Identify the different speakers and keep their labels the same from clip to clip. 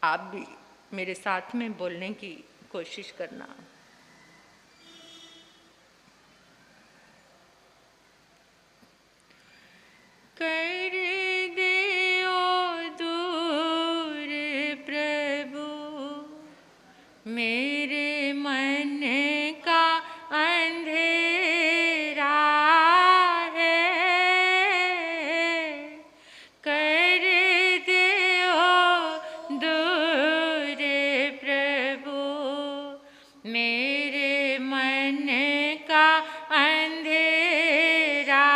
Speaker 1: आप भी मेरे साथ में बोलने की कोशिश करना। कर दे ओ दूर प्रभु मेरे मन का अंधेरा है। कर दे ओ दूर प्रभु मेरे मन का अंधेरा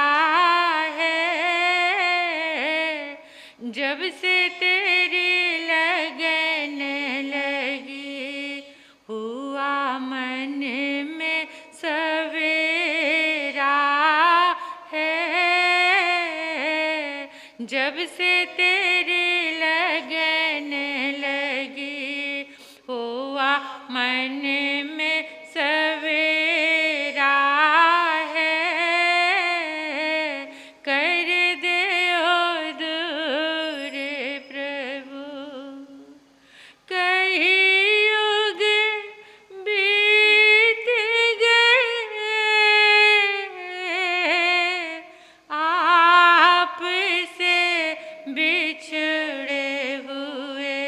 Speaker 1: है। जब से तेरी लगन लगी हुआ मन में सवेरा है। जब से तेरी लगन लगी हुआ मन में सवेरा है। कर दे ओ दूर प्रभु कई युग बीत गए आप से बिछड़े हुए।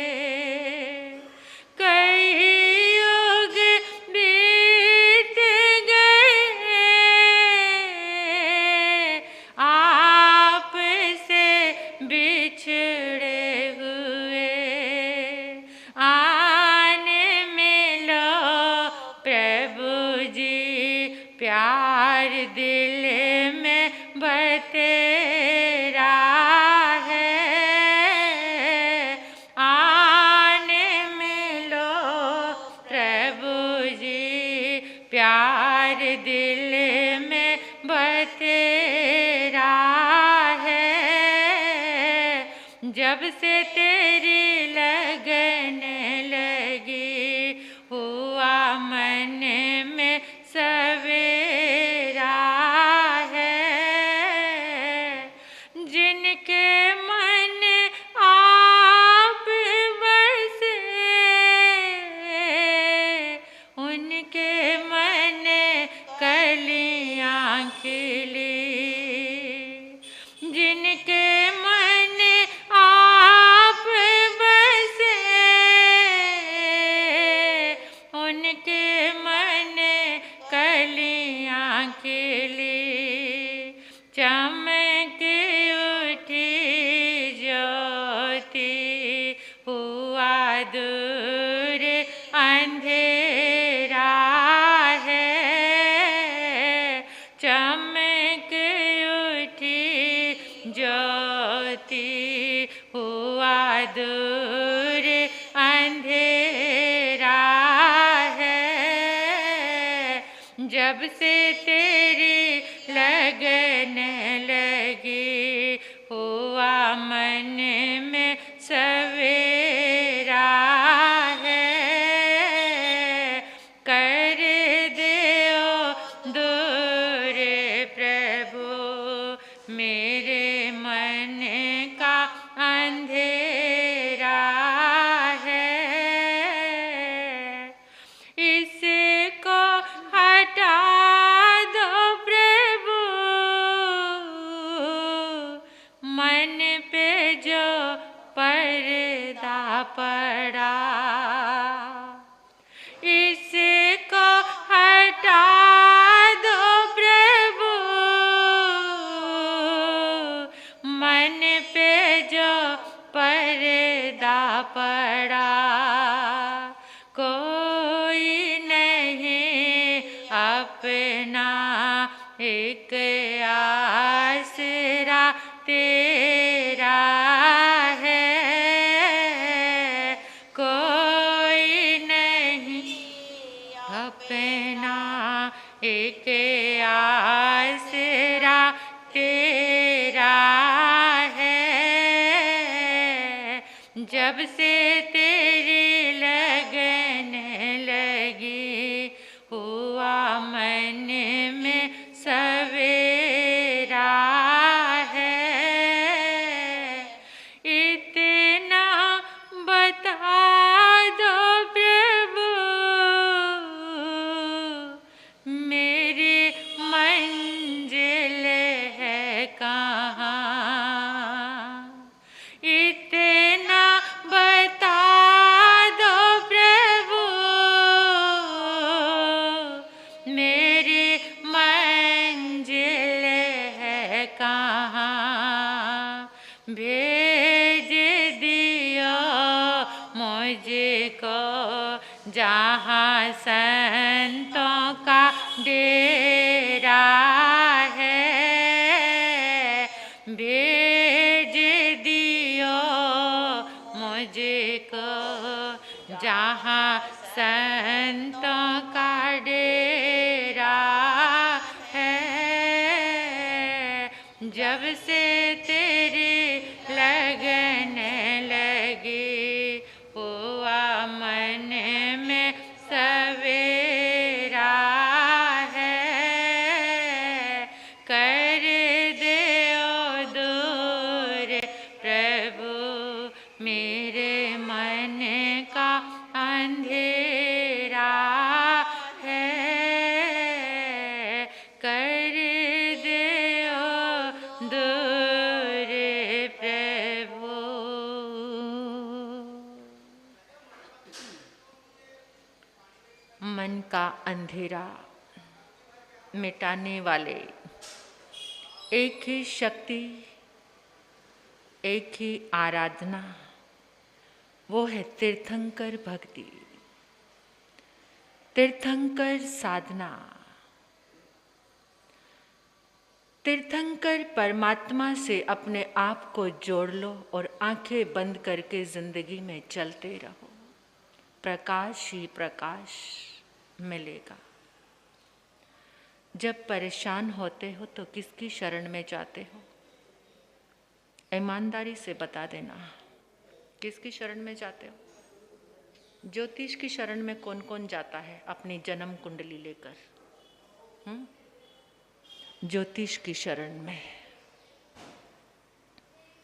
Speaker 1: कई युग बीत गए आप से बिछड़े हुए। आने मिलो प्रभु जी प्यार दिल में बतेरा है। आने मिलो प्रभु जी प्यार दिल में बतेरा है। जब से तेरी लगन लगी हुआ मन में सवेरा है। जिनके मन आप बसे उनके मन कलियां खिली। जिनके मन आप बसे उनके मन कलियां खिली। चमक उठी ज्योति हुआ दूर अंधेरा है। चमक उठी ज्योति हुआ दूर अंधेरा है। जब से तेरी लगन लगी हुआ मन में सवेरा है। कर दे ओ दूर प्रभु मेरे मन का अंधेरा है। इसको हटा दो प्रभु मन पे जो पर्दा पड़ा। इसको हटा दो प्रभु मन पे जो पर्दा पड़ा। कोई नहीं अपना एक आसरा तेरा है। कोई नहीं अपना एक आसरा तेरा है। जब से तेरी लगन लगी हुआ मन में सवेरा है। इतना बता मुझको जहाँ संतों का डेरा है, भेज दियो मुझको जहाँ संतों का डेरा है। जब से तेरी लगन लगी हुआ मन में सवेरा है, कर दे ओ दूर प्रभु मेरे मन का अंधेरा है, कर दे ओ दूर प्रभु। मन का अंधेरा मिटाने वाले एक ही शक्ति, एक ही आराधना, वो है तीर्थंकर भक्ति, तीर्थंकर साधना। तीर्थंकर परमात्मा से अपने आप को जोड़ लो और आंखें बंद करके जिंदगी में चलते रहो, प्रकाश ही प्रकाश मिलेगा। जब परेशान होते हो तो किसकी शरण में जाते हो? ईमानदारी से बता देना, किसकी शरण में जाते हो? ज्योतिष की शरण में कौन कौन जाता है अपनी जन्म कुंडली लेकर? ज्योतिष की शरण में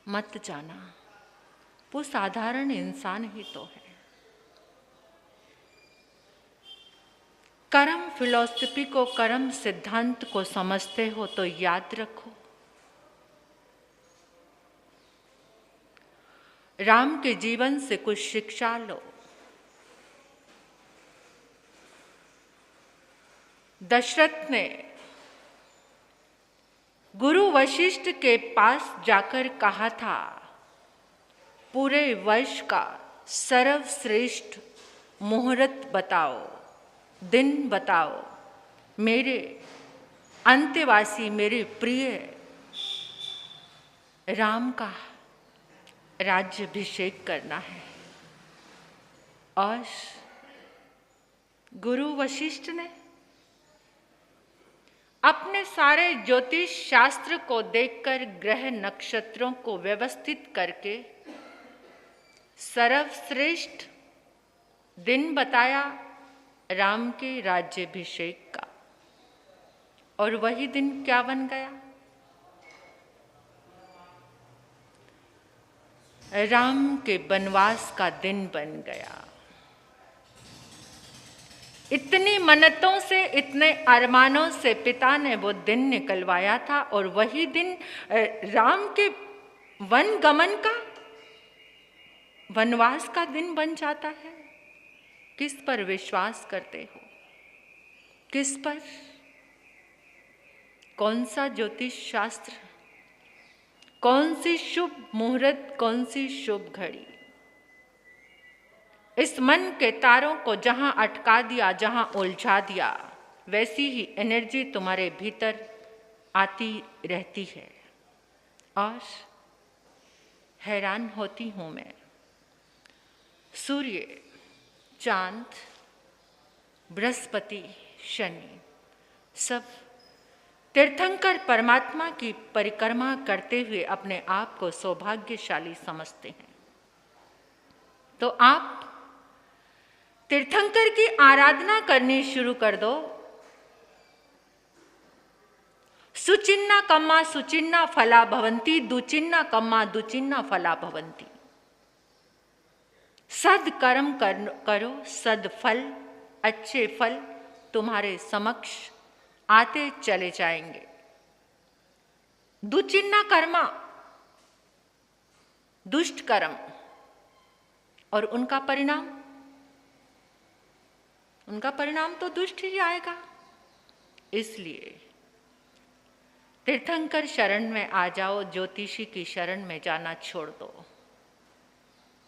Speaker 1: मत जाना, वो साधारण इंसान ही तो है। कर्म फिलॉसफी को, कर्म सिद्धांत को समझते हो तो याद रखो, राम के जीवन से कुछ शिक्षा लो। दशरथ ने गुरु वशिष्ठ के पास जाकर कहा था, पूरे वर्ष का सर्वश्रेष्ठ मुहूर्त बताओ, दिन बताओ, मेरे अंत्यवासी मेरे प्रिय राम का राज्याभिषेक करना है। और गुरु वशिष्ठ ने अपने सारे ज्योतिष शास्त्र को देखकर ग्रह नक्षत्रों को व्यवस्थित करके सर्वश्रेष्ठ दिन बताया राम के राज्याभिषेक का। और वही दिन क्या बन गया? राम के वनवास का दिन बन गया। इतनी मन्नतों से, इतने अरमानों से पिता ने वो दिन निकलवाया था, और वही दिन राम के वन गमन का, वनवास का दिन बन जाता है। किस पर विश्वास करते हो? किस पर? कौन सा ज्योतिष शास्त्र, कौन सी शुभ मुहूर्त, कौन सी शुभ घड़ी? इस मन के तारों को जहां अटका दिया, जहां उलझा दिया, वैसी ही एनर्जी तुम्हारे भीतर आती रहती है। और हैरान होती हूं मैं, सूर्य, चांद, बृहस्पति, शनि सब तीर्थंकर परमात्मा की परिक्रमा करते हुए अपने आप को सौभाग्यशाली समझते हैं। तो आप तीर्थंकर की आराधना करनी शुरू कर दो। सुचिन्ना कम्मा सुचिन्ना फला भवंती, दुचिन्ना कम्मा दुचिन्ना फला भवंती। सद कर्म करो, सद फल, अच्छे फल तुम्हारे समक्ष आते चले जाएंगे। दुचिन्ना कर्मा, दुष्ट कर्म, और उनका परिणाम तो दुष्ट ही आएगा। इसलिए तीर्थंकर शरण में आ जाओ, ज्योतिषी की शरण में जाना छोड़ दो।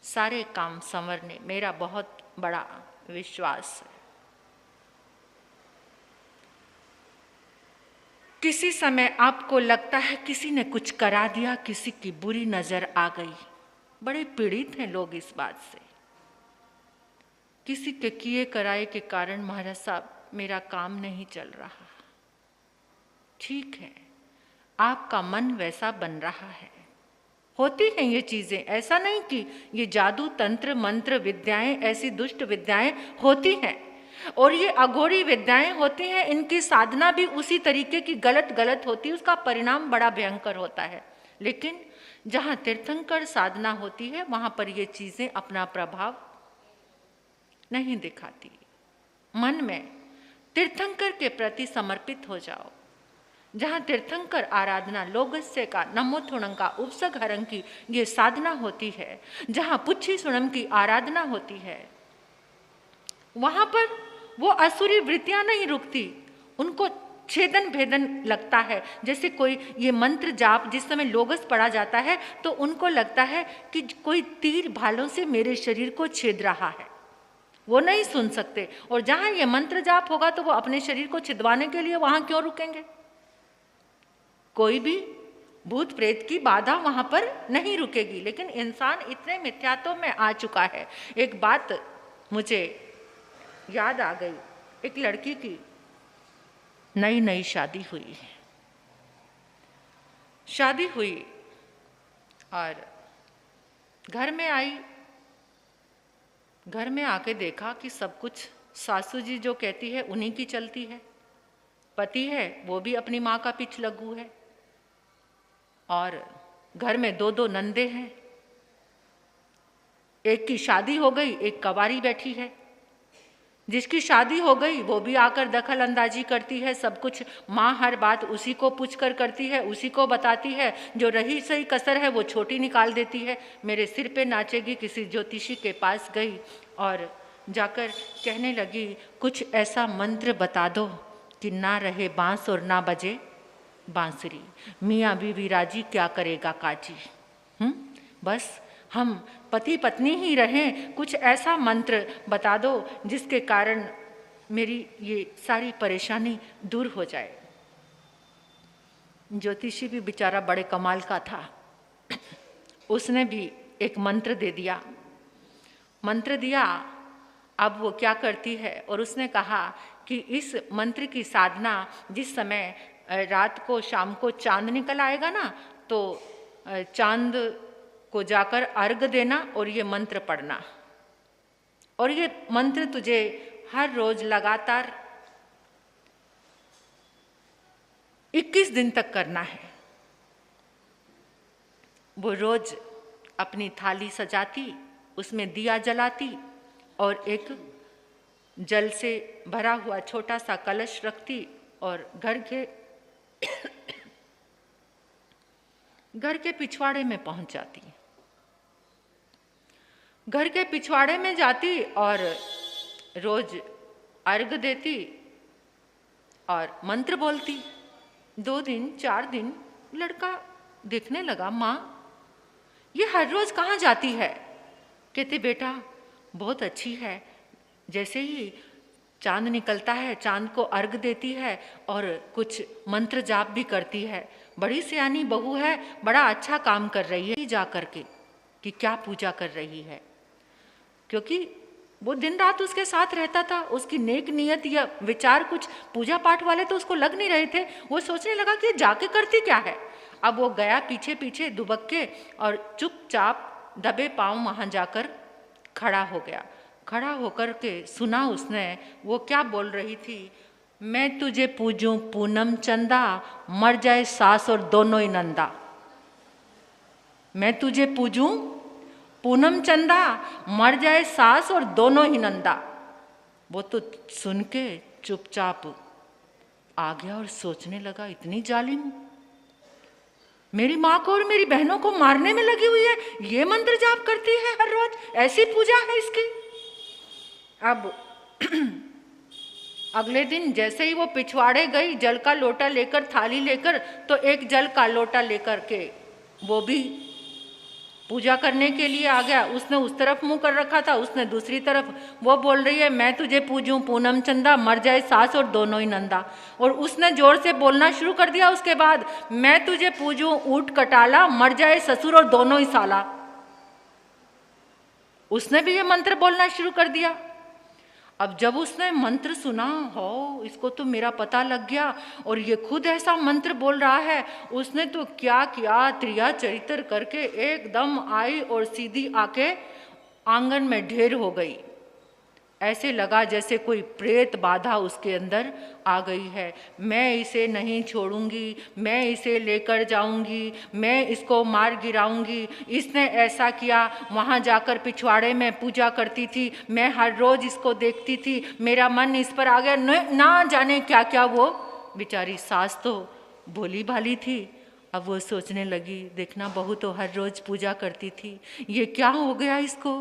Speaker 1: सारे काम संवरने मेरा बहुत बड़ा विश्वास है। किसी समय आपको लगता है किसी ने कुछ करा दिया, किसी की बुरी नजर आ गई, बड़े पीड़ित हैं लोग इस बात से। किसी के किए कराए के कारण महाराज साहब मेरा काम नहीं चल रहा। ठीक है, आपका मन वैसा बन रहा है, होती हैं ये चीजें। ऐसा नहीं कि ये जादू तंत्र मंत्र विद्याएं, ऐसी दुष्ट विद्याएं होती हैं, और ये अघोरी विद्याएं होती हैं, इनकी साधना भी उसी तरीके की गलत होती है, उसका परिणाम बड़ा भयंकर होता है। लेकिन जहाँ तीर्थंकर साधना होती है वहाँ पर ये चीजें अपना प्रभाव नहीं दिखाती। मन में तीर्थंकर के प्रति समर्पित हो जाओ। जहाँ तीर्थंकर आराधना लोगस्य का नमोथुणं का उपसघरं की ये साधना होती है, जहाँ पुच्छी सुणम की आराधना होती है, वहाँ पर वो असुरी वृत्तियाँ नहीं रुकती, उनको छेदन भेदन लगता है। जैसे कोई ये मंत्र जाप जिस समय लोगस पढ़ा जाता है तो उनको लगता है कि कोई तीर भालों से मेरे शरीर को छेद रहा है, वो नहीं सुन सकते। और जहाँ ये मंत्र जाप होगा तो वो अपने शरीर को छिदवाने के लिए वहाँ क्यों रुकेंगे? कोई भी भूत प्रेत की बाधा वहाँ पर नहीं रुकेगी। लेकिन इंसान इतने मिथ्यात्व में आ चुका है। एक बात मुझे याद आ गई, एक लड़की की नई शादी हुई और घर में आई। घर में आके देखा कि सब कुछ सासू जी जो कहती है उन्हीं की चलती है। पति है वो भी अपनी माँ का पिछ लगू है, और घर में दो नंदे हैं। एक की शादी हो गई, एक कवारी बैठी है। जिसकी शादी हो गई वो भी आकर दखल अंदाजी करती है, सब कुछ माँ हर बात उसी को पूछ कर करती है, उसी को बताती है। जो रही सही कसर है वो छोटी निकाल देती है। मेरे सिर पे नाचेगी। किसी ज्योतिषी के पास गई और जाकर कहने लगी, कुछ ऐसा मंत्र बता दो कि ना रहे बांस और ना बजे बांसुरी। मियाँ बीवी राजी, क्या करेगा काजी। बस हम पति पत्नी ही रहें, कुछ ऐसा मंत्र बता दो जिसके कारण मेरी ये सारी परेशानी दूर हो जाए। ज्योतिषी भी बेचारा बड़े कमाल का था, उसने भी एक मंत्र दे दिया। मंत्र दिया, अब वो क्या करती है, और उसने कहा कि इस मंत्र की साधना जिस समय रात को शाम को चांद निकल आएगा ना, तो चांद को जाकर अर्घ देना और ये मंत्र पढ़ना, और ये मंत्र तुझे हर रोज लगातार 21 दिन तक करना है। वो रोज अपनी थाली सजाती, उसमें दिया जलाती और एक जल से भरा हुआ छोटा सा कलश रखती, और घर के पिछवाड़े में पहुंच जाती। घर के पिछवाड़े में जाती और रोज अर्घ देती और मंत्र बोलती। 2 दिन 4 दिन लड़का देखने लगा, माँ ये हर रोज कहाँ जाती है? कहते, बेटा बहुत अच्छी है, जैसे ही चांद निकलता है चांद को अर्घ देती है और कुछ मंत्र जाप भी करती है। बड़ी सियानी बहू है, बड़ा अच्छा काम कर रही है। जा करके कि क्या पूजा कर रही है, क्योंकि वो दिन रात उसके साथ रहता था। उसकी नेक नियत या विचार कुछ पूजा पाठ वाले तो उसको लग नहीं रहे थे। वो सोचने लगा कि जाके करती क्या है। अब वो गया पीछे पीछे दुबक के और चुपचाप दबे पांव वहाँ जाकर खड़ा हो गया। खड़ा होकर के सुना उसने वो क्या बोल रही थी, मैं तुझे पूजूं पूनम चंदा, मर जाए सास और दोनों ही नंदा। मैं तुझे पूजूं पूनम चंदा, मर जाए सास और दोनों ही नंदा। वो तो सुन के चुपचाप आ गया और सोचने लगा, इतनी जालिम, मेरी माँ को और मेरी बहनों को मारने में लगी हुई है, ये मंत्र जाप करती है हर रोज, ऐसी पूजा है इसकी। अब अगले दिन जैसे ही वो पिछवाड़े गई, जल का लोटा लेकर, थाली लेकर, तो एक जल का लोटा लेकर के वो भी पूजा करने के लिए आ गया, उसने उस तरफ मुंह कर रखा था, उसने दूसरी तरफ। वो बोल रही है मैं तुझे पूजूं पूनम चंदा, मर जाए सास और दोनों ही नंदा। और उसने जोर से बोलना शुरू कर दिया उसके बाद, मैं तुझे पूजूं ऊंट कटाला, मर जाए ससुर और दोनों ही साला। उसने भी ये मंत्र बोलना शुरू कर दिया। अब जब उसने मंत्र सुना, हो इसको तो मेरा पता लग गया और ये खुद ऐसा मंत्र बोल रहा है, उसने तो क्या किया, त्रिया चरित्र करके एकदम आई और सीधी आके आंगन में ढेर हो गई। ऐसे लगा जैसे कोई प्रेत बाधा उसके अंदर आ गई है। मैं इसे नहीं छोड़ूंगी, मैं इसे लेकर जाऊंगी, मैं इसको मार गिराऊंगी। इसने ऐसा किया, वहाँ जाकर पिछवाड़े में पूजा करती थी, मैं हर रोज इसको देखती थी, मेरा मन इस पर आ गया। ना जाने क्या क्या। वो बेचारी सास तो भोली भाली थी। अब वो सोचने लगी, देखना बहू तो हर रोज पूजा करती थी, ये क्या हो गया इसको।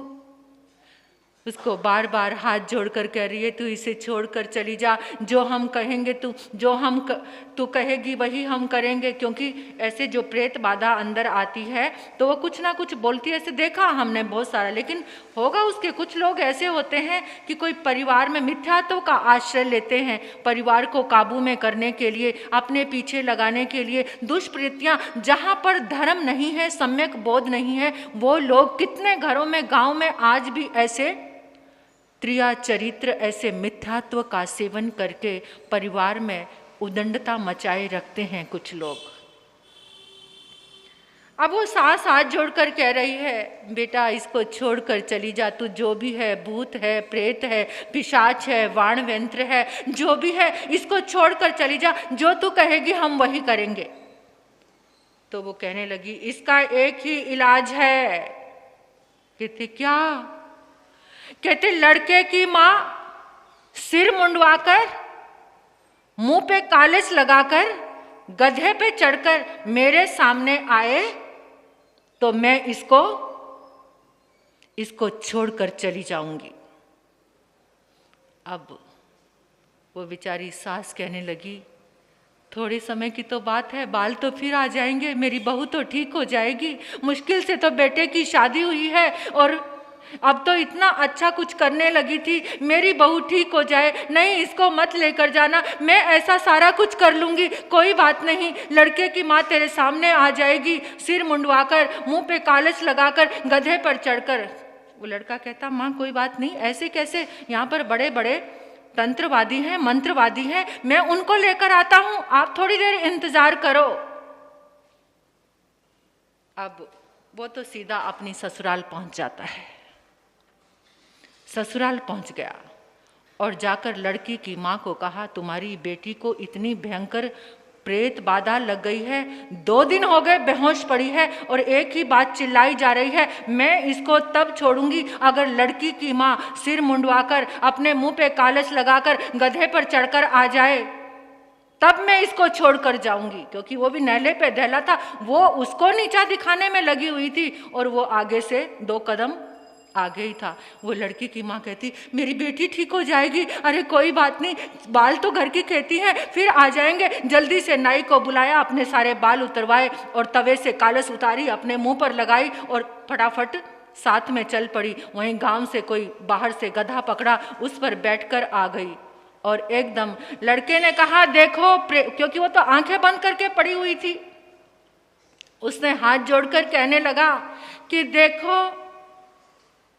Speaker 1: उसको बार बार हाथ जोड़कर कह रही है, तू इसे छोड़कर चली जा, जो हम कहेंगे तू कहेगी वही हम करेंगे। क्योंकि ऐसे जो प्रेत बाधा अंदर आती है तो वो कुछ ना कुछ बोलती है। ऐसे देखा हमने बहुत सारा। लेकिन होगा उसके कुछ लोग ऐसे होते हैं कि कोई परिवार में मिथ्यात्व का आश्रय लेते हैं, परिवार को काबू में करने के लिए, अपने पीछे लगाने के लिए। दुष्प्रवृत्तियां, जहाँ पर धर्म नहीं है, सम्यक बोध नहीं है, वो लोग कितने घरों में, गाँव में आज भी ऐसे त्रिया चरित्र, ऐसे मिथ्यात्व का सेवन करके परिवार में उदंडता मचाए रखते हैं कुछ लोग। अब वो सास हाथ जोड़कर कह रही है, बेटा इसको छोड़कर चली जा, तू जो भी है, भूत है, प्रेत है, पिशाच है, वाण यंत्र है, जो भी है, इसको छोड़कर चली जा, जो तू कहेगी हम वही करेंगे। तो वो कहने लगी, इसका एक ही इलाज है। कहते क्या? कहते लड़के की माँ सिर मुंडवाकर, मुंह पे कालिस लगाकर, गधे पे चढ़कर मेरे सामने आए तो मैं इसको छोड़कर चली जाऊंगी। अब वो बेचारी सास कहने लगी, थोड़े समय की तो बात है, बाल तो फिर आ जाएंगे, मेरी बहू तो ठीक हो जाएगी। मुश्किल से तो बेटे की शादी हुई है और अब तो इतना अच्छा कुछ करने लगी थी, मेरी बहू ठीक हो जाए। नहीं, इसको मत लेकर जाना, मैं ऐसा सारा कुछ कर लूंगी, कोई बात नहीं। लड़के की माँ तेरे सामने आ जाएगी, सिर मुंडवाकर, मुंह पे कालच लगाकर, गधे पर चढ़कर। वो लड़का कहता, माँ कोई बात नहीं, ऐसे कैसे, यहाँ पर बड़े बड़े तंत्रवादी हैं, मंत्रवादी हैं, मैं उनको लेकर आता हूँ, आप थोड़ी देर इंतजार करो। अब वो तो सीधा अपनी ससुराल पहुंच जाता है। ससुराल पहुंच गया और जाकर लड़की की माँ को कहा, तुम्हारी बेटी को इतनी भयंकर प्रेत बाधा लग गई है, 2 दिन हो गए बेहोश पड़ी है और एक ही बात चिल्लाई जा रही है, मैं इसको तब छोड़ूंगी अगर लड़की की माँ सिर मुंडवाकर, अपने मुंह पे कालच लगाकर, गधे पर चढ़कर आ जाए, तब मैं इसको छोड़कर जाऊंगी। क्योंकि वो भी नहले पे दहला था, वो उसको नीचा दिखाने में लगी हुई थी और वो आगे से 2 कदम आगे ही था। वो लड़की की माँ कहती, मेरी बेटी ठीक हो जाएगी, अरे कोई बात नहीं, बाल तो घर की खेती है, फिर आ जाएंगे। जल्दी से नाई को बुलाया, अपने सारे बाल उतरवाए और तवे से कालस उतारी, अपने मुंह पर लगाई और फटाफट साथ में चल पड़ी। वहीं गांव से कोई बाहर से गधा पकड़ा, उस पर बैठकर आ गई और एकदम लड़के ने कहा, देखो, क्योंकि वो तो आंखें बंद करके पड़ी हुई थी, उसने हाथ जोड़कर कहने लगा कि देखो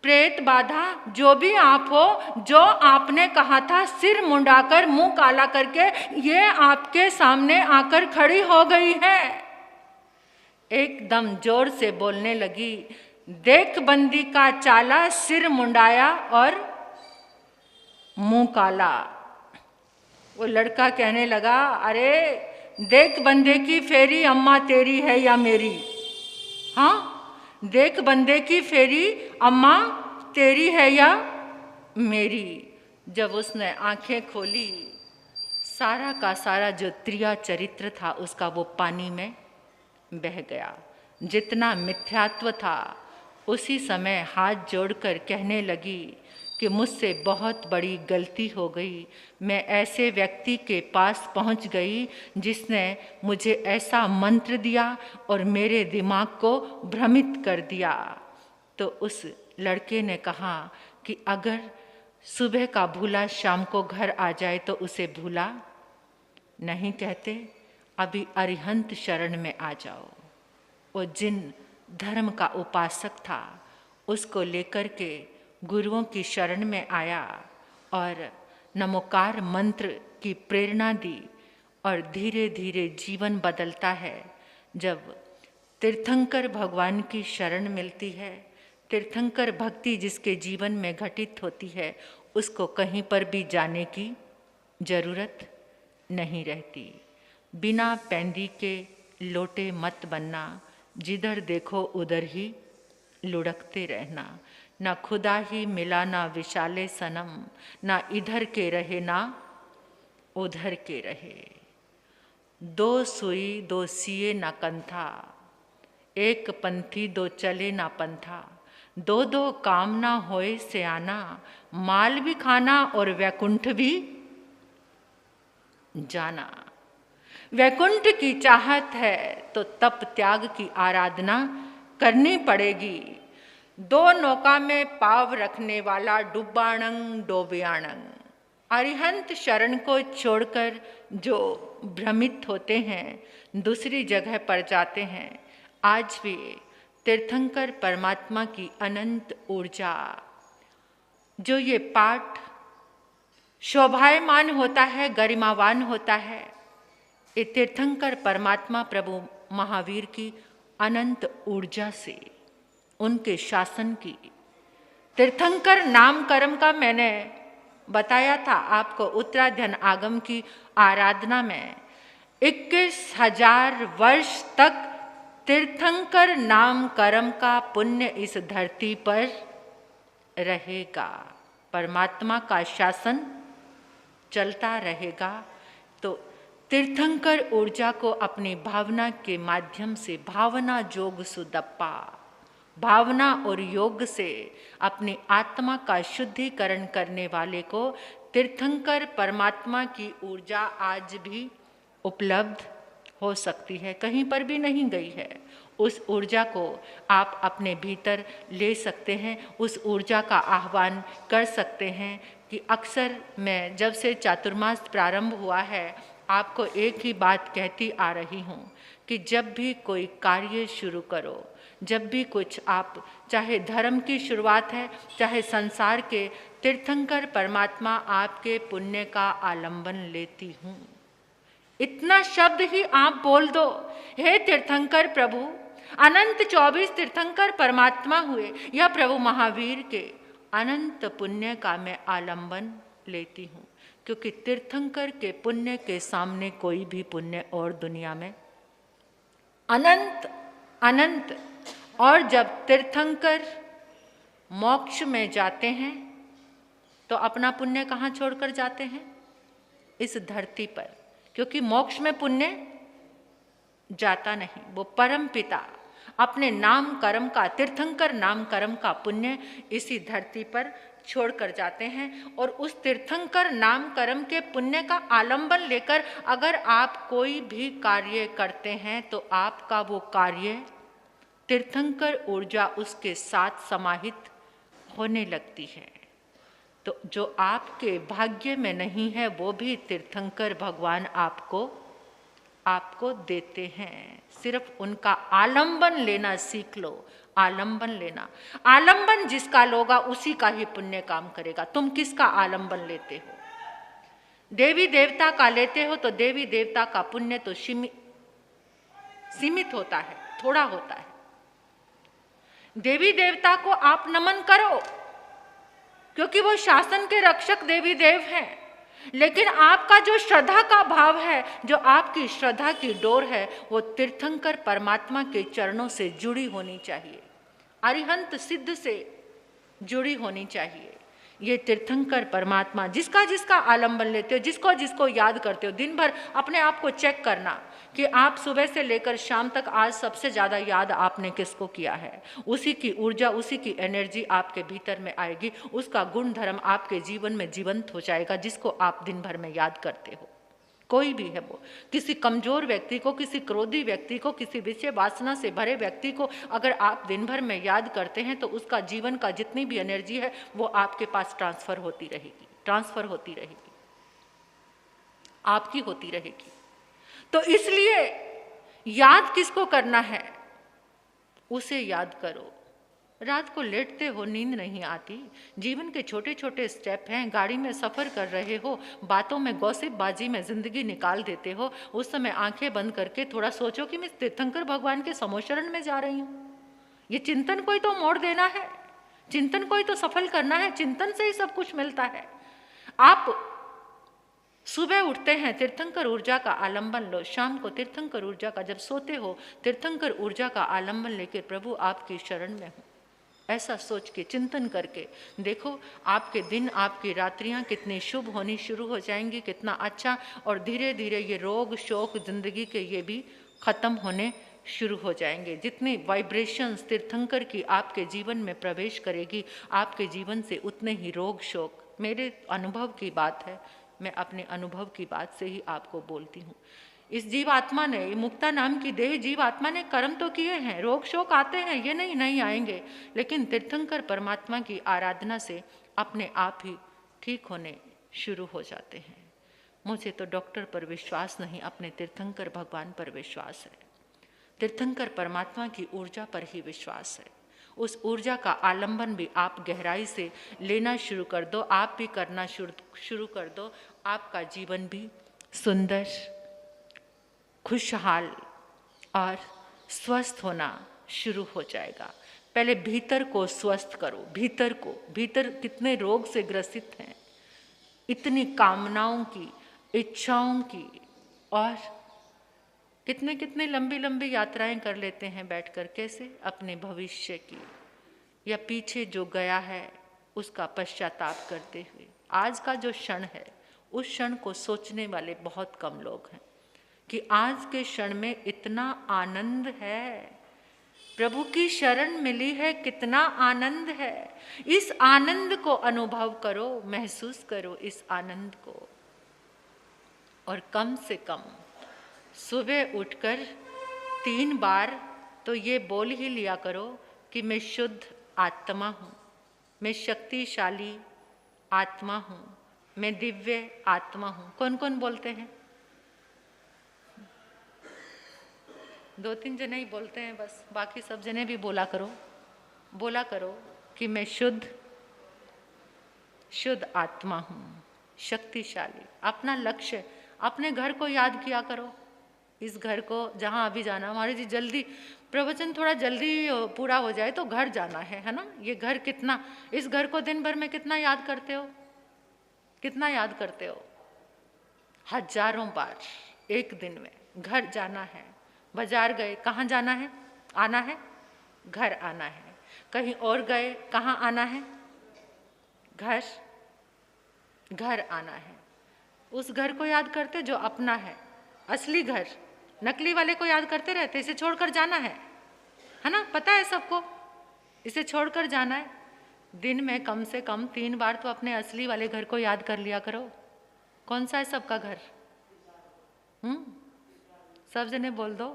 Speaker 1: प्रेत बाधा जो भी आप हो, जो आपने कहा था सिर मुंडाकर, मुंह काला करके, ये आपके सामने आकर खड़ी हो गई है। एकदम जोर से बोलने लगी, देख बंदी का चाला, सिर मुंडाया और मुंह काला। वो लड़का कहने लगा, अरे देख बंदे की फेरी, अम्मा तेरी है या मेरी? हाँ, देख बंदे की फेरी, अम्मा तेरी है या मेरी? जब उसने आंखें खोली, सारा का सारा जो त्रिया चरित्र था उसका वो पानी में बह गया। जितना मिथ्यात्व था, उसी समय हाथ जोड़कर कहने लगी कि मुझसे बहुत बड़ी गलती हो गई, मैं ऐसे व्यक्ति के पास पहुंच गई जिसने मुझे ऐसा मंत्र दिया और मेरे दिमाग को भ्रमित कर दिया। तो उस लड़के ने कहा कि अगर सुबह का भूला शाम को घर आ जाए तो उसे भूला नहीं कहते, अभी अरिहंत शरण में आ जाओ। वो जिन धर्म का उपासक था उसको लेकर के गुरुओं की शरण में आया और नमोकार मंत्र की प्रेरणा दी और धीरे धीरे जीवन बदलता है। जब तीर्थंकर भगवान की शरण मिलती है, तीर्थंकर भक्ति जिसके जीवन में घटित होती है, उसको कहीं पर भी जाने की जरूरत नहीं रहती। बिना पैंदी के लोटे मत बनना, जिधर देखो उधर ही लुढ़कते रहना। ना खुदा ही मिला ना विशाले सनम, ना इधर के रहे ना उधर के रहे। दो सुई दो सिए ना कंथा, एक पंथी दो चले ना पंथा। दो दो काम ना होए से आना, माल भी खाना और वैकुंठ भी जाना। वैकुंठ की चाहत है तो तप त्याग की आराधना करनी पड़ेगी। दो नौका में पाव रखने वाला डुब्बाणंग डोबियाणंग। अरिहंत शरण को छोड़कर जो भ्रमित होते हैं दूसरी जगह पर जाते हैं, आज भी तीर्थंकर परमात्मा की अनंत ऊर्जा, जो ये पाठ शोभायमान होता है, गरिमावान होता है, ये तीर्थंकर परमात्मा प्रभु महावीर की अनंत ऊर्जा से, उनके शासन की। तीर्थंकर नाम कर्म का मैंने बताया था आपको उत्तराधन आगम की आराधना में 21,000 वर्ष तक तीर्थंकर नाम कर्म का पुण्य इस धरती पर रहेगा। परमात्मा का शासन चलता रहेगा। तो तीर्थंकर ऊर्जा को अपनी भावना के माध्यम से, भावना जोग सुदप्पा, भावना और योग से अपनी आत्मा का शुद्धिकरण करने वाले को तीर्थंकर परमात्मा की ऊर्जा आज भी उपलब्ध हो सकती है, कहीं पर भी नहीं गई है। उस ऊर्जा को आप अपने भीतर ले सकते हैं, उस ऊर्जा का आह्वान कर सकते हैं। कि अक्सर मैं जब से चातुर्मास प्रारंभ हुआ है आपको एक ही बात कहती आ रही हूँ कि जब भी कोई कार्य शुरू करो, जब भी कुछ आप, चाहे धर्म की शुरुआत है चाहे संसार के, तीर्थंकर परमात्मा आपके पुण्य का आलंबन लेती हूँ। इतना शब्द ही आप बोल दो, हे तीर्थंकर प्रभु, अनंत 24 तीर्थंकर परमात्मा हुए या प्रभु महावीर के अनंत पुण्य का मैं आलंबन लेती हूँ, क्योंकि तीर्थंकर के पुण्य के सामने कोई भी पुण्य और दुनिया में अनंत अनंत। और जब तीर्थंकर मोक्ष में जाते हैं तो अपना पुण्य कहाँ छोड़कर जाते हैं? इस धरती पर, क्योंकि मोक्ष में पुण्य जाता नहीं। वो परम पिता अपने नाम कर्म का, तीर्थंकर नाम कर्म का पुण्य इसी धरती पर छोड़कर जाते हैं। और उस तीर्थंकर नाम कर्म के पुण्य का आलंबन लेकर अगर आप कोई भी कार्य करते हैं तो आपका वो कार्य तीर्थंकर ऊर्जा उसके साथ समाहित होने लगती है। तो जो आपके भाग्य में नहीं है वो भी तीर्थंकर भगवान आपको देते हैं। सिर्फ उनका आलंबन लेना सीख लो। आलंबन लेना, आलंबन जिसका लोगा उसी का ही पुण्य काम करेगा। तुम किसका आलंबन लेते हो? देवी देवता का लेते हो तो देवी देवता का पुण्य तो सीमित होता है, थोड़ा होता है। देवी देवता को आप नमन करो क्योंकि वो शासन के रक्षक देवी देव हैं, लेकिन आपका जो श्रद्धा का भाव है, जो आपकी श्रद्धा की डोर है, वो तीर्थंकर परमात्मा के चरणों से जुड़ी होनी चाहिए, अरिहंत सिद्ध से जुड़ी होनी चाहिए। ये तीर्थंकर परमात्मा जिसका जिसका आलंबन लेते हो, जिसको जिसको याद करते हो, दिन भर अपने आप को चेक करना कि आप सुबह से लेकर शाम तक आज सबसे ज़्यादा याद आपने किसको किया है। उसी की ऊर्जा, उसी की एनर्जी आपके भीतर में आएगी, उसका गुण धर्म आपके जीवन में जीवंत हो जाएगा, जिसको आप दिन भर में याद करते हो। कोई भी है वो, किसी कमजोर व्यक्ति को, किसी क्रोधी व्यक्ति को, किसी विषय वासना से भरे व्यक्ति को अगर आप दिन भर में याद करते हैं तो उसका जीवन का जितनी भी एनर्जी है वो आपके पास ट्रांसफर होती रहेगी, आपकी होती रहेगी। तो इसलिए याद किसको करना है, उसे याद करो। रात को लेटते हो, नींद नहीं आती, जीवन के छोटे छोटे स्टेप हैं, गाड़ी में सफ़र कर रहे हो, बातों में गॉसिपबाजी में ज़िंदगी निकाल देते हो, उस समय आंखें बंद करके थोड़ा सोचो कि मैं तीर्थंकर भगवान के समोशरण में जा रही हूँ। ये चिंतन को ही तो मोड़ देना है, चिंतन को ही तो सफल करना है, चिंतन से ही सब कुछ मिलता है। आप सुबह उठते हैं, तीर्थंकर ऊर्जा का आलंबन लो, शाम को तीर्थंकर ऊर्जा का, जब सोते हो तीर्थंकर ऊर्जा का आलंबन लेकर प्रभु आपकी शरण में हो। ऐसा सोच के चिंतन करके देखो आपके दिन, आपकी रात्रियां कितनी शुभ होनी शुरू हो जाएंगी, कितना अच्छा, और धीरे धीरे ये रोग शोक जिंदगी के ये भी खत्म होने शुरू हो जाएंगे। जितनी वाइब्रेशंस तीर्थंकर की आपके जीवन में प्रवेश करेगी, आपके जीवन से उतने ही रोग शोक, मेरे अनुभव की बात है, मैं अपने अनुभव की बात से ही आपको बोलती हूँ। इस जीवात्मा ने, मुक्ता नाम की देह जीवात्मा ने कर्म तो किए हैं, रोग शोक आते हैं, ये नहीं आएंगे, लेकिन तीर्थंकर परमात्मा की आराधना से अपने आप ही ठीक होने शुरू हो जाते हैं। मुझे तो डॉक्टर पर विश्वास नहीं, अपने तीर्थंकर भगवान पर विश्वास है, तीर्थंकर परमात्मा की ऊर्जा पर ही विश्वास है। उस ऊर्जा का आलंबन भी आप गहराई से लेना शुरू कर दो, आप भी करना शुरू कर दो, आपका जीवन भी सुंदर, खुशहाल और स्वस्थ होना शुरू हो जाएगा। पहले भीतर को स्वस्थ करो, भीतर को, भीतर कितने रोग से ग्रसित हैं, इतनी कामनाओं की, इच्छाओं की, और कितने कितने लंबी लंबी यात्राएं कर लेते हैं बैठकर, कैसे अपने भविष्य की या पीछे जो गया है उसका पश्चाताप करते हुए। आज का जो क्षण है उस क्षण को सोचने वाले बहुत कम लोग हैं कि आज के क्षण में इतना आनंद है, प्रभु की शरण मिली है, कितना आनंद है। इस आनंद को अनुभव करो, महसूस करो इस आनंद को, और कम से कम सुबह उठकर 3 बार तो ये बोल ही लिया करो कि मैं शुद्ध आत्मा हूँ, मैं शक्तिशाली आत्मा हूँ, मैं दिव्य आत्मा हूँ। कौन कौन बोलते हैं? 2-3 जने ही बोलते हैं बस, बाकी सब जने भी बोला करो कि मैं शुद्ध आत्मा हूँ, शक्तिशाली। अपना लक्ष्य, अपने घर को याद किया करो, इस घर को जहाँ अभी जाना, हमारे जी जल्दी प्रवचन थोड़ा जल्दी पूरा हो जाए तो घर जाना है ना। ये घर कितना, इस घर को दिन भर में कितना याद करते हो, कितना याद करते हो? हजारों बार एक दिन में। घर जाना है, बाजार गए, कहाँ जाना है? आना है, घर आना है। कहीं और गए, कहाँ आना है? घर आना है। उस घर को याद करते जो अपना है, असली घर। नकली वाले को याद करते रहते, इसे छोड़कर जाना है ना, पता है सबको, इसे छोड़कर जाना है। दिन में कम से कम 3 बार तो अपने असली वाले घर को याद कर लिया करो। कौन सा है सबका घर? सब जने बोल दो।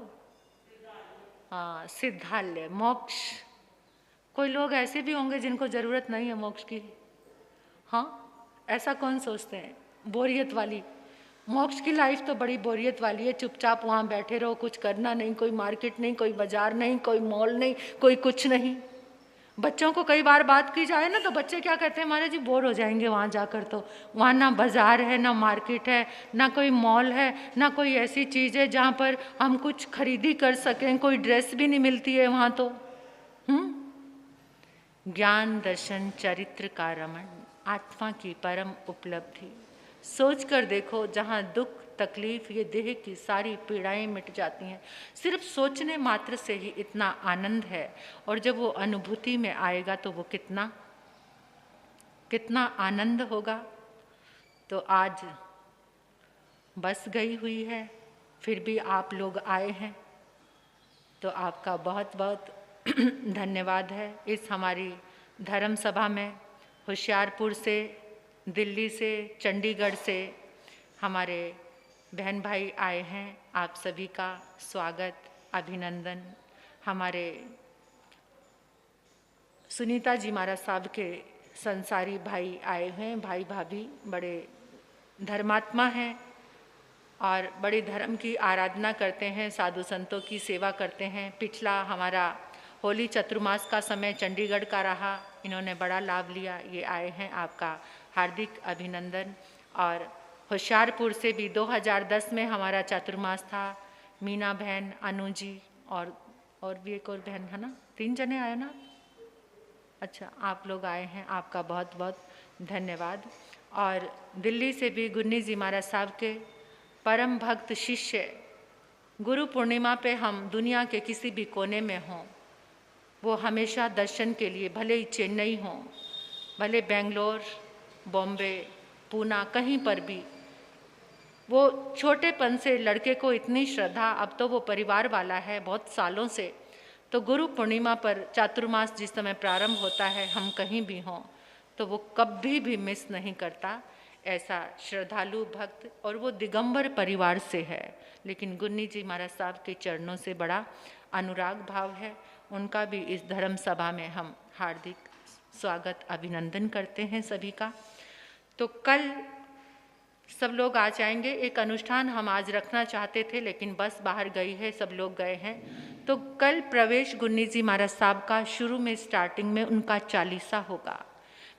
Speaker 1: हाँ, सिद्धालय, मोक्ष। कोई लोग ऐसे भी होंगे जिनको जरूरत नहीं है मोक्ष की। हाँ, ऐसा कौन सोचते हैं? बोरियत वाली मोक्ष की लाइफ तो बड़ी बोरियत वाली है, चुपचाप वहाँ बैठे रहो, कुछ करना नहीं, कोई मार्केट नहीं, कोई बाजार नहीं, कोई मॉल नहीं, कोई कुछ नहीं। बच्चों को कई बार बात की जाए ना तो बच्चे क्या कहते हैं, महाराज जी बोर हो जाएंगे वहाँ जाकर, तो वहाँ ना बाजार है, ना मार्केट है, ना कोई मॉल है, ना कोई ऐसी चीज़ है जहाँ पर हम कुछ खरीदी कर सकें, कोई ड्रेस भी नहीं मिलती है वहाँ तो। ज्ञान दर्शन चरित्र का रमण, आत्मा की परम उपलब्धि। सोच कर देखो, जहाँ दुख तकलीफ, ये देह की सारी पीड़ाएं मिट जाती हैं, सिर्फ सोचने मात्र से ही इतना आनंद है। और जब वो अनुभूति में आएगा तो वो कितना कितना आनंद होगा। तो आज बस गई हुई है, फिर भी आप लोग आए हैं, तो आपका बहुत बहुत धन्यवाद है। इस हमारी धर्म सभा में होशियारपुर से, दिल्ली से, चंडीगढ़ से हमारे बहन भाई आए हैं। आप सभी का स्वागत, अभिनंदन। हमारे सुनीता जी महाराज साहब के संसारी भाई आए हैं, भाई भाभी बड़े धर्मात्मा हैं और बड़े धर्म की आराधना करते हैं, साधु संतों की सेवा करते हैं। पिछला हमारा होली चतुर्मास का समय चंडीगढ़ का रहा, इन्होंने बड़ा लाभ लिया, ये आए हैं, आपका हार्दिक अभिनंदन। और होशियारपुर से भी 2010 में हमारा चातुर्मास था, मीना बहन, अनु जी और भी एक और बहन है ना, 3 जने आए ना। अच्छा, आप लोग आए हैं, आपका बहुत बहुत धन्यवाद। और दिल्ली से भी गुन्नी जी महाराज साहब के परम भक्त शिष्य, गुरु पूर्णिमा पे हम दुनिया के किसी भी कोने में हों, वो हमेशा दर्शन के लिए, भले ही चेन्नई हों, भले बेंगलोर, बॉम्बे, पूना, कहीं पर भी, वो छोटेपन से लड़के को इतनी श्रद्धा, अब तो वो परिवार वाला है बहुत सालों से, तो गुरु पूर्णिमा पर चातुर्मास जिस समय प्रारंभ होता है, हम कहीं भी हों तो वो कभी भी मिस नहीं करता। ऐसा श्रद्धालु भक्त, और वो दिगंबर परिवार से है, लेकिन गुन्नी जी महाराज साहब के चरणों से बड़ा अनुराग भाव है। उनका भी इस धर्म सभा में हम हार्दिक स्वागत, अभिनंदन करते हैं सभी का। तो कल सब लोग आ जाएंगे। एक अनुष्ठान हम आज रखना चाहते थे, लेकिन बस बाहर गई है, सब लोग गए हैं। तो कल प्रवेश गुन्नी जी महाराज साहब का शुरू में स्टार्टिंग में उनका 40सा होगा।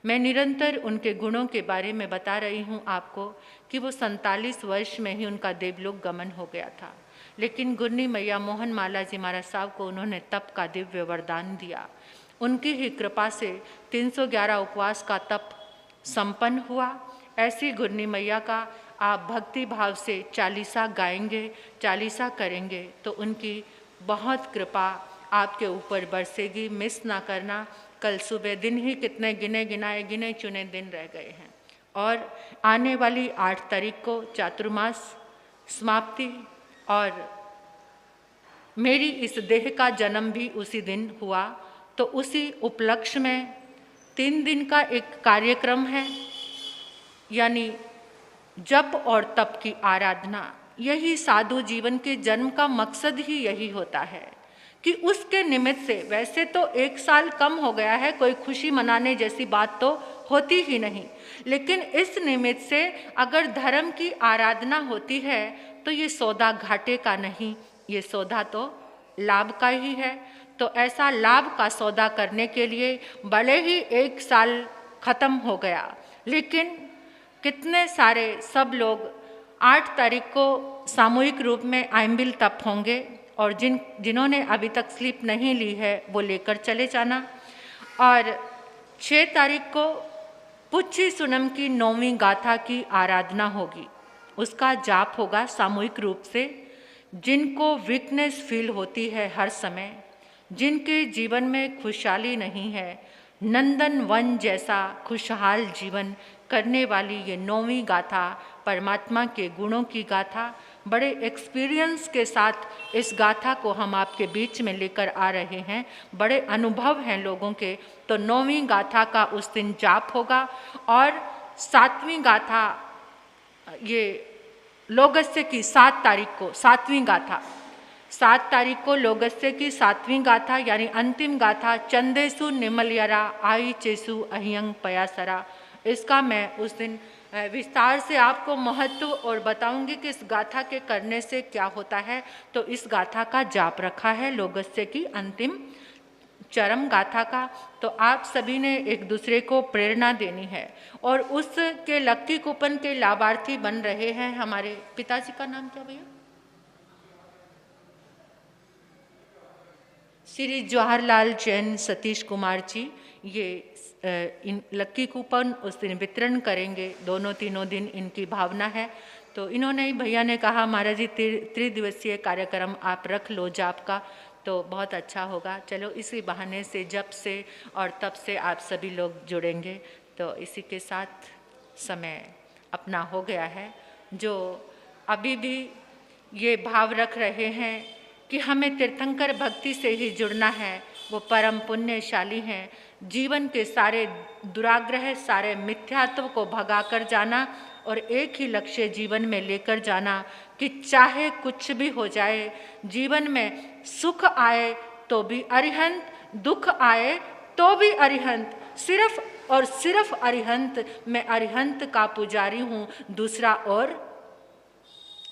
Speaker 1: मैं निरंतर उनके गुणों के बारे में बता रही हूँ आपको कि वो 47 वर्ष में ही उनका देवलोक गमन हो गया था, लेकिन गुन्नी मैया मोहन माला जी महाराज साहब को उन्होंने तप का दिव्य वरदान दिया। उनकी ही कृपा से 311 उपवास का तप संपन्न हुआ। ऐसी गुन्नी मैया का आप भक्ति भाव से 40सा गाएंगे, 40सा करेंगे तो उनकी बहुत कृपा आपके ऊपर बरसेगी। मिस ना करना। कल सुबह दिन ही कितने गिने चुने दिन रह गए हैं, और आने वाली 8 तारीख को चातुर्मास समाप्ति, और मेरी इस देह का जन्म भी उसी दिन हुआ। तो उसी उपलक्ष्य में 3 दिन का एक कार्यक्रम है, यानी जप और तप की आराधना। यही साधु जीवन के जन्म का मकसद ही यही होता है कि उसके निमित्त से, वैसे तो 1 साल कम हो गया है, कोई खुशी मनाने जैसी बात तो होती ही नहीं, लेकिन इस निमित्त से अगर धर्म की आराधना होती है तो ये सौदा घाटे का नहीं, ये सौदा तो लाभ का ही है। तो ऐसा लाभ का सौदा करने के लिए भले ही 1 साल खत्म हो गया, लेकिन कितने सारे सब लोग 8 तारीख को सामूहिक रूप में आइम्बिल तप होंगे, और जिन्होंने अभी तक स्लिप नहीं ली है वो लेकर चले जाना। और 6 तारीख को पुच्छी सुनम की 9वीं गाथा की आराधना होगी, उसका जाप होगा सामूहिक रूप से। जिनको वीकनेस फील होती है हर समय, जिनके जीवन में खुशहाली नहीं है, नंदन वन जैसा खुशहाल जीवन करने वाली ये 9वीं गाथा, परमात्मा के गुणों की गाथा, बड़े एक्सपीरियंस के साथ इस गाथा को हम आपके बीच में लेकर आ रहे हैं। बड़े अनुभव हैं लोगों के। तो 9वीं गाथा का उस दिन जाप होगा, और 7वीं गाथा, ये लोगस्य की 7 तारीख को 7वीं गाथा, 7 तारीख को लोगस्य की 7वीं गाथा यानी अंतिम गाथा, चंदेसु निमलयरा आई चेसु अहियंग पयासरा। इसका मैं उस दिन विस्तार से आपको महत्व और बताऊंगी कि इस गाथा के करने से क्या होता है। तो इस गाथा का जाप रखा है लोगस्य की अंतिम चरम गाथा का। तो आप सभी ने एक दूसरे को प्रेरणा देनी है, और उसके लक्की कूपन के लाभार्थी बन रहे हैं हमारे पिताजी का नाम क्या भैया? श्री जवाहरलाल जैन सतीश कुमार जी। ये इन लक्की कूपन उस दिन वितरण करेंगे, दोनों तीनों दिन इनकी भावना है। तो इन्होंने, भैया ने कहा महाराज जी 3 कार्यक्रम आप रख लो जाप का, तो बहुत अच्छा होगा। चलो इसी बहाने से जप से और तप से आप सभी लोग जुड़ेंगे। तो इसी के साथ समय अपना हो गया है। जो अभी भी ये भाव रख रहे हैं कि हमें तीर्थंकर भक्ति से ही जुड़ना है, वो परम पुण्यशाली हैं। जीवन के सारे दुराग्रह, सारे मिथ्यात्व को भगाकर जाना और एक ही लक्ष्य जीवन में लेकर जाना कि चाहे कुछ भी हो जाए, जीवन में सुख आए तो भी अरिहंत, दुख आए तो भी अरिहंत, सिर्फ और सिर्फ अरिहंत। मैं अरिहंत का पुजारी हूँ, दूसरा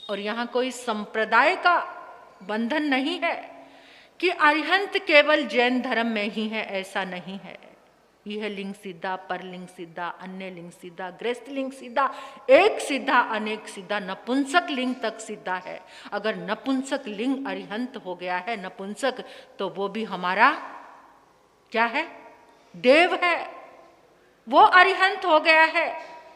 Speaker 1: और यहाँ कोई संप्रदाय का बंधन नहीं है कि अरिहंत केवल जैन धर्म में ही है, ऐसा नहीं है। यह लिंग सीधा, परलिंग सीधा, अन्य लिंग सीधा, गृहस्थ लिंग सीधा, एक सीधा, अनेक सीधा, नपुंसक लिंग तक सीधा है। अगर नपुंसक लिंग अरिहंत हो गया है, नपुंसक, तो वो भी हमारा क्या है? देव है। वो अरिहंत हो गया है,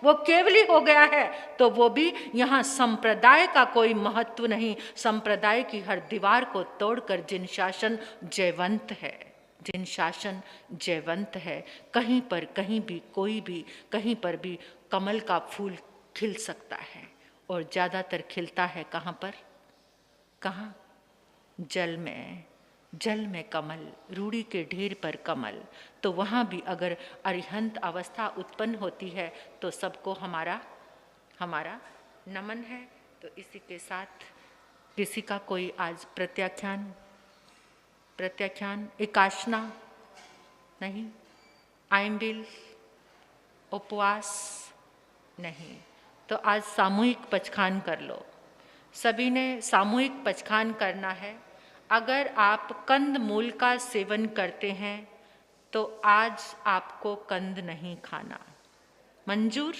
Speaker 1: वो केवली हो गया है, तो वो भी यहाँ संप्रदाय का कोई महत्व नहीं। संप्रदाय की हर दीवार को तोड़कर जिन शासन जयवंत है, जिन शासन जयवंत है, कहीं पर कहीं भी कोई भी कहीं पर भी कमल का फूल खिल सकता है। और ज़्यादातर खिलता है कहाँ पर? कहाँ? जल में। जल में कमल, रूड़ी के ढेर पर कमल। तो वहाँ भी अगर अरिहंत अवस्था उत्पन्न होती है तो सबको हमारा नमन है। तो इसी के साथ किसी का कोई आज प्रत्याख्यान, एकाशना नहीं, आइम्बिल, उपवास नहीं, तो आज सामूहिक पचखान कर लो। सभी ने सामूहिक पचखान करना है। अगर आप कंद मूल का सेवन करते हैं तो आज आपको कंद नहीं खाना। मंजूर?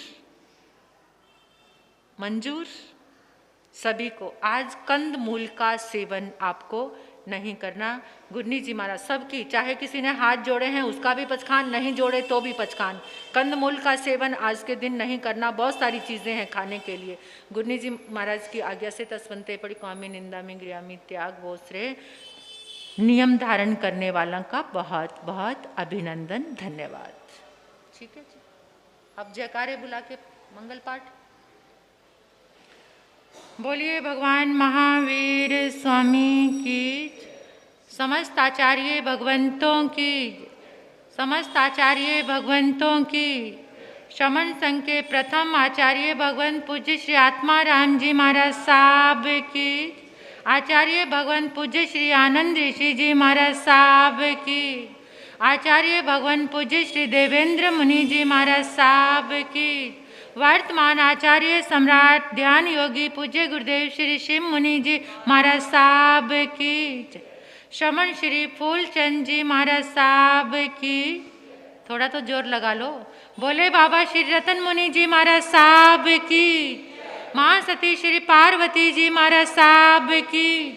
Speaker 1: मंजूर? सभी को आज कंद मूल का सेवन आपको नहीं करना। गुरनी जी महाराज सबकी, चाहे किसी ने हाथ जोड़े हैं उसका भी पचखान, नहीं जोड़े तो भी पचखान। कंद मूल का सेवन आज के दिन नहीं करना। बहुत सारी चीज़ें हैं खाने के लिए। गुरनी जी महाराज की आज्ञा से तस्वंते पड़ी कामी निंदा में गृहमी त्याग वो श्रेय। नियम धारण करने वालों का बहुत बहुत अभिनंदन, धन्यवाद। ठीक है जी, अब जयकारे बुला के मंगल पाठ। बोलिए भगवान महावीर स्वामी की, समस्त आचार्य भगवंतों की, समस्त आचार्य भगवंतों की, शमन संघ के प्रथम आचार्य भगवंत पूज्य श्री आत्मा राम जी महाराज साहब की, आचार्य भगवंत पूज्य श्री आनंद ऋषि जी महाराज साहब की, आचार्य भगवंत पूज्य श्री देवेंद्र मुनि जी महाराज साहब की, वर्तमान आचार्य सम्राट ध्यान योगी पूज्य गुरुदेव श्री शिव मुनि जी महाराज साहब की, शमन श्री फूलचंद जी महाराज साहब की, थोड़ा तो जोर लगा लो, बोले बाबा श्री रतन मुनि जी महाराज साहब की, माँ सती श्री पार्वती जी महाराज साहब की,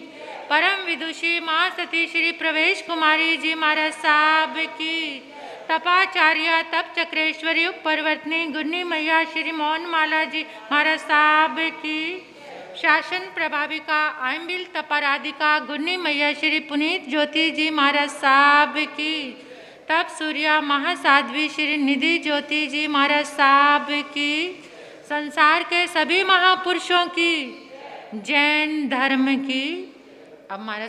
Speaker 1: परम विदुषी माँ सती श्री प्रवेश कुमारी जी महाराज साहब की, तपाचार्य तप चक्रेश्वरी उपरवर्तनी गुरनी मैया श्री मोहन माला जी महाराज साहब की, शासन प्रभाविका आइम्बिल तपाराधिका गुरनी मैया श्री पुनीत ज्योति जी महाराज साहब की, तप सूर्या महासाध्वी श्री निधि ज्योति जी महाराज साहब की, संसार के सभी महापुरुषों की, जैन धर्म की। अब हमारा